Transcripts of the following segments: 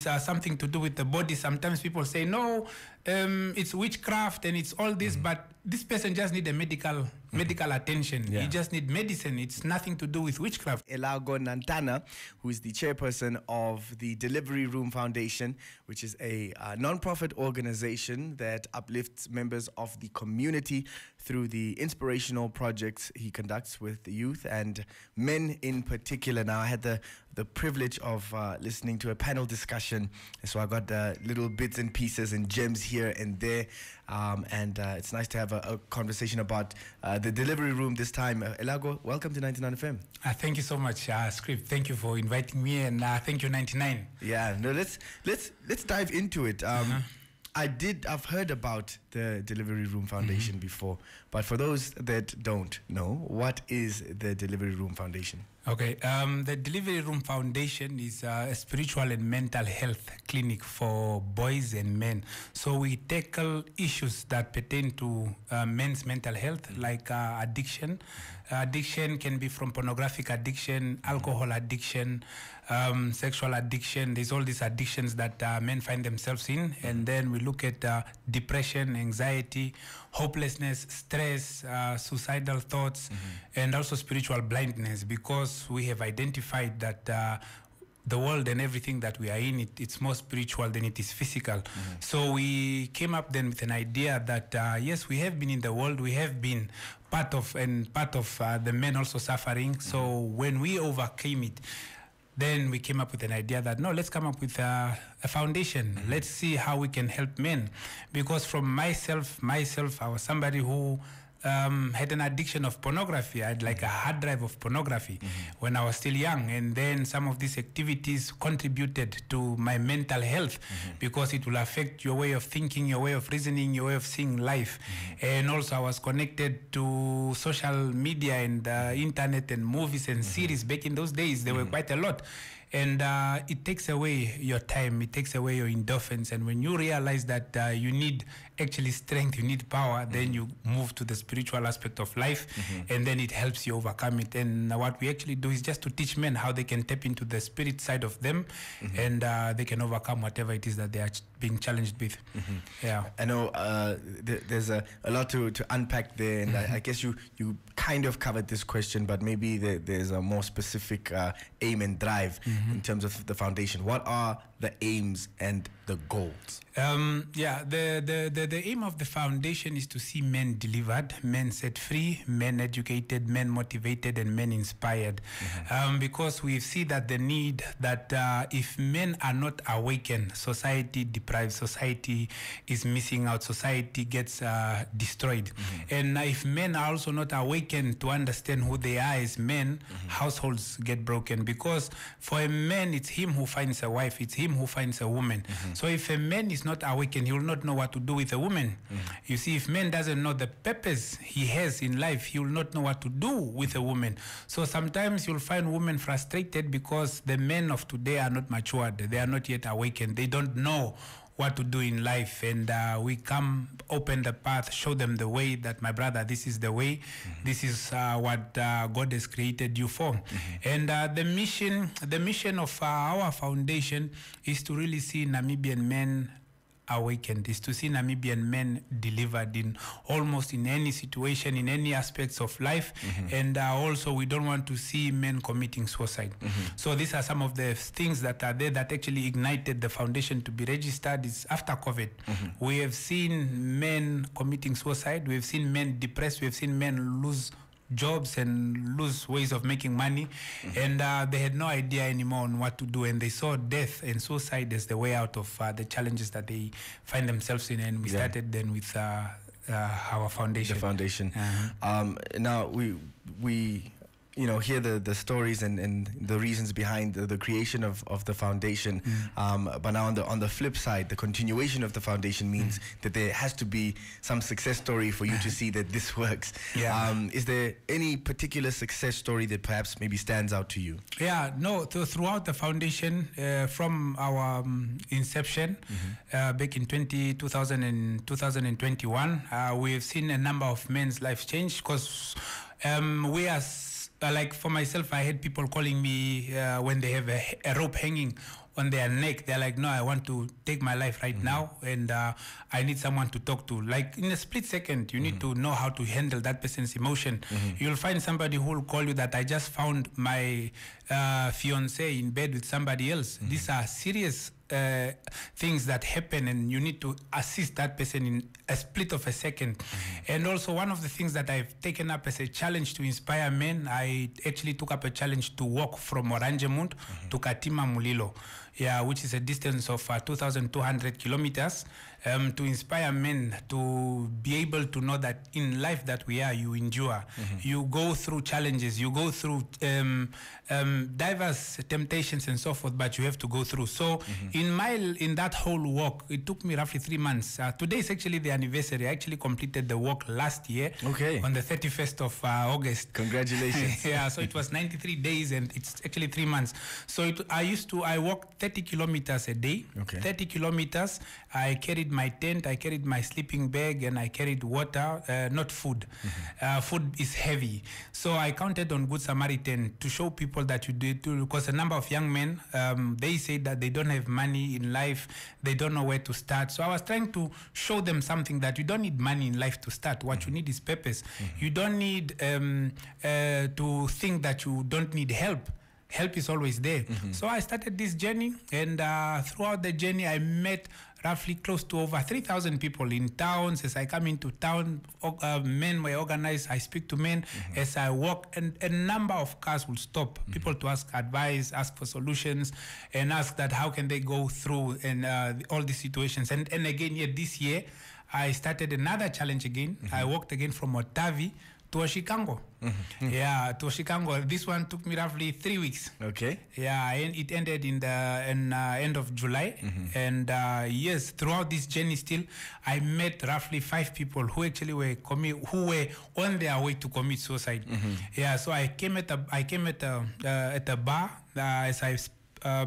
something to do with the body. Sometimes people say, no, it's witchcraft and it's all this, but this person just need a medical attention. Yeah. You just need medicine. It's nothing to do with witchcraft. Elago Nantana, who is the chairperson of the Delivery Room Foundation, which is a non-profit organization that uplifts members of the community through the inspirational projects he conducts with the youth and men in particular. Now, I had the privilege of listening to a panel discussion, so I got little bits and pieces and gems here and there, and it's nice to have a conversation about the delivery room this time. Elago, welcome to 99 FM. Thank you so much, Skrypt. Thank you for inviting me, and thank you, 99. Yeah, no, let's dive into it. I've heard about the Delivery Room Foundation before, but for those that don't know, what is the Delivery Room Foundation? Okay, the Delivery Room Foundation is a spiritual and mental health clinic for boys and men. So we tackle issues that pertain to men's mental health, like addiction. Addiction can be from pornographic addiction, alcohol addiction, sexual addiction. There's all these addictions that men find themselves in. And then we look at depression, anxiety, hopelessness, stress, suicidal thoughts, and also spiritual blindness, because we have identified that the world and everything that we are in, it's more spiritual than it is physical. So we came up then with an idea that, yes, we have been in the world, we have been part of the men also suffering. So when we overcame it, then we came up with an idea that, no, let's come up with a foundation. Let's see how we can help men. Because from myself, I was somebody who had an addiction of pornography. I had like a hard drive of pornography when I was still young. And then some of these activities contributed to my mental health because it will affect your way of thinking, your way of reasoning, your way of seeing life. And also I was connected to social media and internet and movies and series. Back in those days, there were quite a lot. And it takes away your time, it takes away your endorphins. And when you realize that you need actually strength, you need power, then you move to the spiritual aspect of life, and then it helps you overcome it. And what we actually do is just to teach men how they can tap into the spirit side of them, and they can overcome whatever it is that they are being challenged with. Yeah, I know there's a lot to unpack there, and I guess you kind of covered this question, but maybe there's a more specific aim and drive in terms of the foundation. What are the aims and the goals? Yeah, the aim of the foundation is to see men delivered, men set free, men educated, men motivated, and men inspired. Because we see that the need that if men are not awakened, society deprives, society is missing out, society gets destroyed. And if men are also not awakened to understand who they are as men, households get broken. Because for a man, it's him who finds a wife, it's him who finds a woman. So if a man is not awakened, he will not know what to do with a woman. You see, if man doesn't know the purpose he has in life, he will not know what to do with a woman. So sometimes you'll find women frustrated because the men of today are not matured. They are not yet awakened. They don't know what to do in life, and we come open the path, show them the way that, my brother, this is the way, this is what God has created you for. And the mission of our foundation is to really see Namibian men awakened, is to see Namibian men delivered in almost in any situation, in any aspects of life. And also we don't want to see men committing suicide. So these are some of the things that are there that actually ignited the foundation to be registered. Is after COVID, we have seen men committing suicide, we have seen men depressed, we have seen men lose jobs and lose ways of making money, and they had no idea anymore on what to do, and they saw death and suicide as the way out of the challenges that they find themselves in. And we started then with our foundation. The foundation. Now we hear the stories and the reasons behind the creation of the foundation. But now on the flip side, the continuation of the foundation means that there has to be some success story for you to see that this works. Is there any particular success story that perhaps maybe stands out to you? Yeah, no, throughout the foundation, from our inception, back in 2021, we have seen a number of men's lives change, because we are like, for myself, I had people calling me when they have a rope hanging on their neck. They're like, no, I want to take my life right now, and I need someone to talk to. Like in a split second, you need to know how to handle that person's emotion. You'll find somebody who will call you that I just found my fiance in bed with somebody else. These are serious things that happen, and you need to assist that person in a split of a second. And also, one of the things that I've taken up as a challenge to inspire men, I actually took up a challenge to walk from Oranjemund to Katima Mulilo, which is a distance of 2,200 kilometers, to inspire men to be able to know that in life that we are, you endure, you go through challenges, you go through diverse temptations and so forth, but you have to go through. So in that whole walk, it took me roughly 3 months. Today is actually the anniversary. I actually completed the walk last year on the 31st of August. Congratulations. So it was 93 days, and it's actually 3 months. So I walked 30 kilometers a day. 30 kilometers. I carried my tent, I carried my sleeping bag, and I carried water, not food. Food is heavy. So I counted on Good Samaritan to show people that you did, because a number of young men, they say that they don't have money in life, they don't know where to start. So I was trying to show them something, that you don't need money in life to start. What you need is purpose. You don't need to think that you don't need help. Help is always there. So I started this journey, and throughout the journey, I met roughly close to over 3,000 people in towns. As I come into town, men were organized. I speak to men as I walk, and a number of cars will stop. People to ask advice, ask for solutions, and ask that how can they go through and all these situations. And again, this year, I started another challenge again. I walked again from Otavi to Oshikango. To Oshikango. This one took me roughly 3 weeks. And it ended in the end of July. And yes, throughout this journey still, I met roughly 5 people who actually were on their way to commit suicide. So I came at a bar as I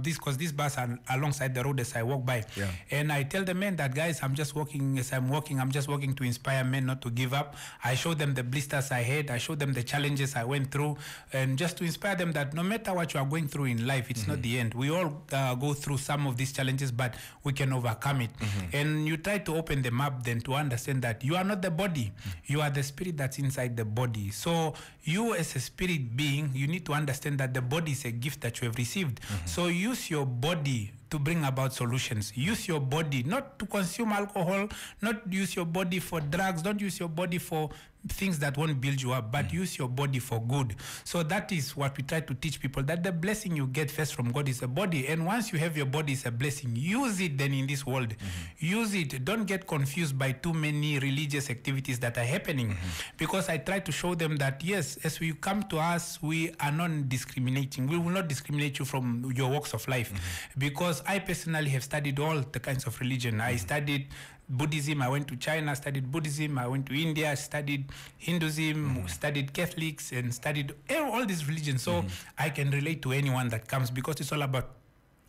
these bars are alongside the road as I walk by. And I tell the men that, guys, I'm just walking. As I'm walking, I'm just walking to inspire men not to give up. I show them the blisters I had. I show them the challenges I went through, and just to inspire them that no matter what you are going through in life, it's not the end. We all go through some of these challenges, but we can overcome it. And you try to open them up then to understand that you are not the body. You are the spirit that's inside the body. So you as a spirit being, you need to understand that the body is a gift that you have received. So use your body to bring about solutions. Use your body not to consume alcohol, not use your body for drugs, don't use your body for things that won't build you up, but use your body for good. So that is what we try to teach people, that the blessing you get first from God is a body, and once you have your body is a blessing, use it then in this world. Use it. Don't get confused by too many religious activities that are happening, because I try to show them that yes, as we come to us, we are not discriminating. We will not discriminate you from your walks of life, because I personally have studied all the kinds of religion. I studied Buddhism, I went to China, studied Buddhism, I went to India, studied Hinduism, studied Catholics, and studied all these religions. So I can relate to anyone that comes, because it's all about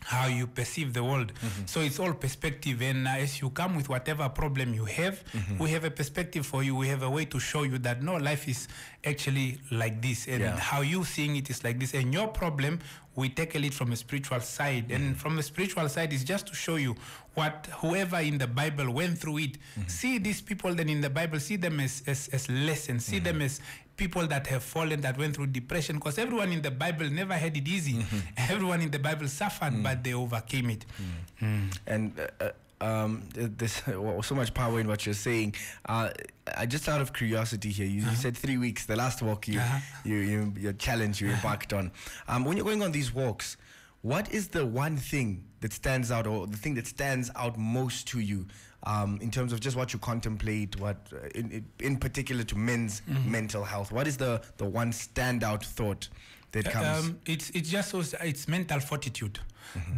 how you perceive the world. So it's all perspective, and as you come with whatever problem you have, we have a perspective for you. We have a way to show you that no, life is actually like this, and how you seeing it is like this, and your problem, we tackle it from a spiritual side. And from a spiritual side is just to show you what whoever in the Bible went through it. See these people then in the Bible, see them as lessons, see them as people that have fallen, that went through depression, because everyone in the Bible never had it easy. Everyone in the Bible suffered, but they overcame it. And there's so much power in what you're saying. Just out of curiosity here, you said 3 weeks, the last walk your challenge you embarked on. When you're going on these walks, what is the one thing that stands out, or the thing that stands out most to you, in terms of just what you contemplate, what in particular to men's mental health? What is the one standout thought that comes? It's just it's mental fortitude,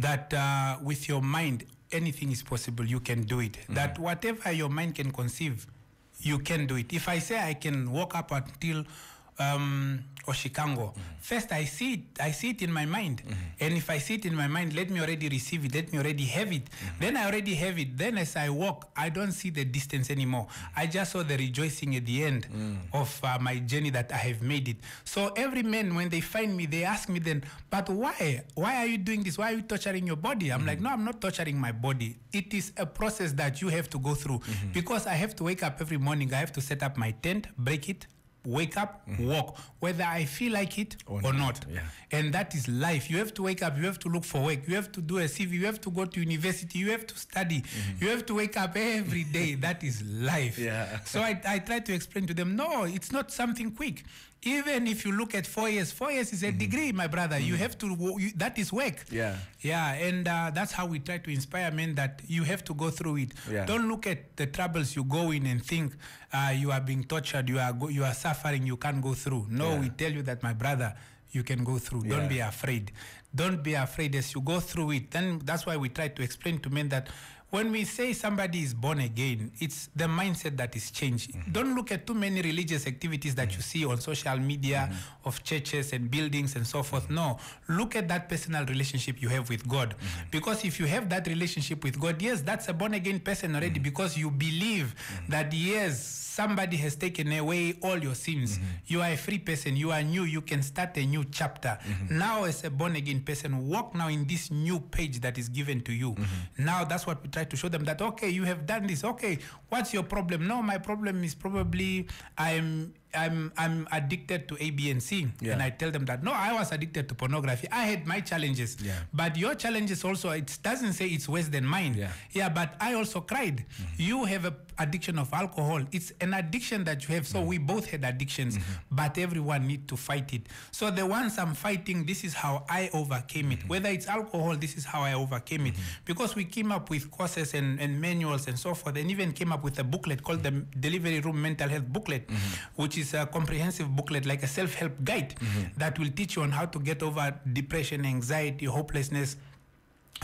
that with your mind anything is possible. You can do it. That whatever your mind can conceive, you can do it. If I say I can walk up until or Chicago. First, I see it in my mind. And if I see it in my mind, let me already receive it, let me already have it. Then I already have it. Then as I walk, I don't see the distance anymore. I just saw the rejoicing at the end of my journey that I have made it. So every man, when they find me, they ask me then, but why? Why are you doing this? Why are you torturing your body? I'm like, no, I'm not torturing my body. It is a process that you have to go through. Because I have to wake up every morning. I have to set up my tent, break it, wake up, walk, whether I feel like it or not. Yeah. And that is life. You have to wake up, you have to look for work, you have to do a CV, you have to go to university, you have to study, you have to wake up every day. That is life. Yeah. So I try to explain to them, no, it's not something quick. Even if you look at 4 years is a degree, my brother. You have to, that is work. Yeah. Yeah, and that's how we try to inspire men that you have to go through it. Yeah. Don't look at the troubles you go in and think you are being tortured, you are suffering, you can't go through. No, we tell you that, my brother, you can go through. Don't be afraid. Don't be afraid as you go through it. Then that's why we try to explain to men that when we say somebody is born again, it's the mindset that is changed. Don't look at too many religious activities that you see on social media of churches and buildings and so forth. No, look at that personal relationship you have with God. Because if you have that relationship with God, yes, that's a born again person already, because you believe that, yes, somebody has taken away all your sins. You are a free person. You are new. You can start a new chapter. Now, as a born again person, walk now in this new page that is given to you. Now, that's what we try to show them, that, okay, you have done this. Okay, what's your problem? No, my problem is probably I'm addicted to A, B, and C. Yeah. And I tell them that, no, I was addicted to pornography. I had my challenges. Yeah. But your challenges also, it doesn't say it's worse than mine. Yeah, but I also cried. You have an addiction of alcohol. It's an addiction that you have. So we both had addictions, but everyone need to fight it. So the ones I'm fighting, this is how I overcame it. Whether it's alcohol, this is how I overcame it. Because we came up with courses and manuals and so forth, and even came up with a booklet called the Delivery Room Mental Health Booklet, which is a comprehensive booklet, like a self-help guide that will teach you on how to get over depression, anxiety, hopelessness,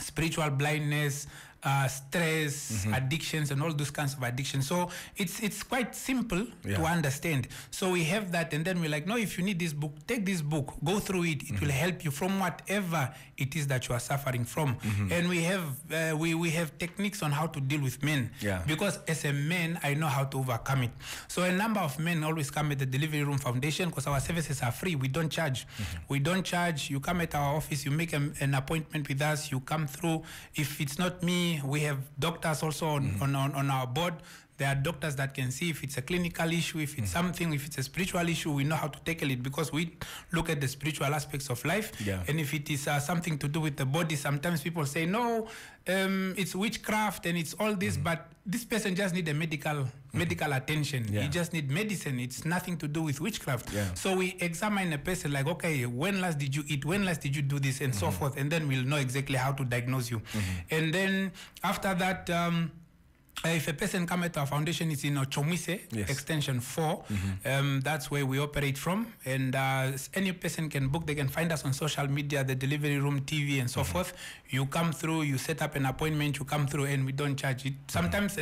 spiritual blindness, stress, addictions, and all those kinds of addictions. So it's quite simple to understand. So we have that, and then we're like, no, if you need this book, take this book, go through it. It will help you from whatever it is that you are suffering from. And we have techniques on how to deal with men. Because as a man, I know how to overcome it. So a number of men always come at the Delivery Room Foundation because our services are free. We don't charge. We don't charge. You come at our office, you make an appointment with us, you come through. If it's not me, we have doctors also on our board. There are doctors that can see if it's a clinical issue, if it's something, if it's a spiritual issue, we know how to tackle it because we look at the spiritual aspects of life. And if it is something to do with the body, sometimes people say, no, it's witchcraft and it's all this, but this person just need a medical attention. You just need medicine. It's nothing to do with witchcraft. So we examine a person like, okay, when last did you eat? When last did you do this? And so forth. And then we'll know exactly how to diagnose you. And then after that, if a person comes at our foundation, it's in Ochomise, extension 4. That's where we operate from. And any person can book. They can find us on social media, the Delivery Room TV, and so forth. You come through, you set up an appointment, you come through, and we don't charge it. Sometimes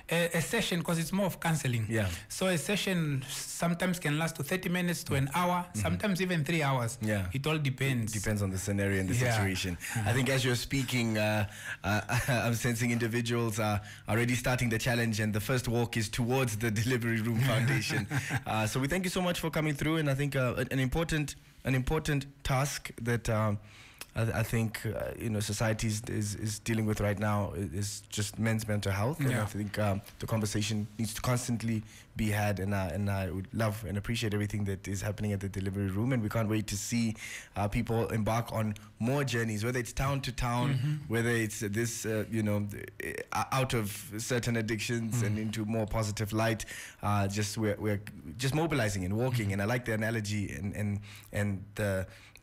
a session, because it's more of counseling. So a session sometimes can last to 30 minutes to an hour, sometimes even 3 hours. It all depends. Depends on the scenario and the situation. I think as you're speaking, I'm sensing individuals are already starting the challenge, and the first walk is towards the Delivery Room Foundation. So we thank you so much for coming through, and I think an important task that I think society is dealing with right now is just men's mental health, and I think the conversation needs to constantly be had, and I would love and appreciate everything that is happening at the Delivery Room, and we can't wait to see people embark on more journeys, whether it's town to town, whether it's this out of certain addictions and into more positive light. We're just mobilizing and walking, and I like the analogy and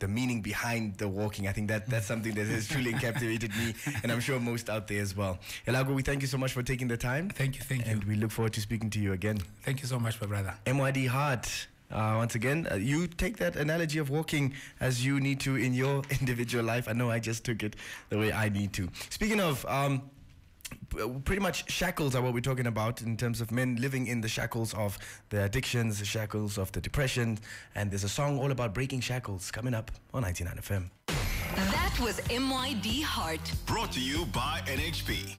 the meaning behind the walking. I think that's something that has truly captivated me, and I'm sure most out there as well. Elago, we thank you so much for taking the time. Thank you. And we look forward to speaking to you again. Thank you so much, my brother. MYD Heart. Once again, you take that analogy of walking as you need to in your individual life. I know I just took it the way I need to. Speaking of pretty much shackles are what we're talking about in terms of men living in the shackles of the addictions, the shackles of the depression. And there's a song all about breaking shackles coming up on 99 FM. That was MYD Heart. Brought to you by NHP.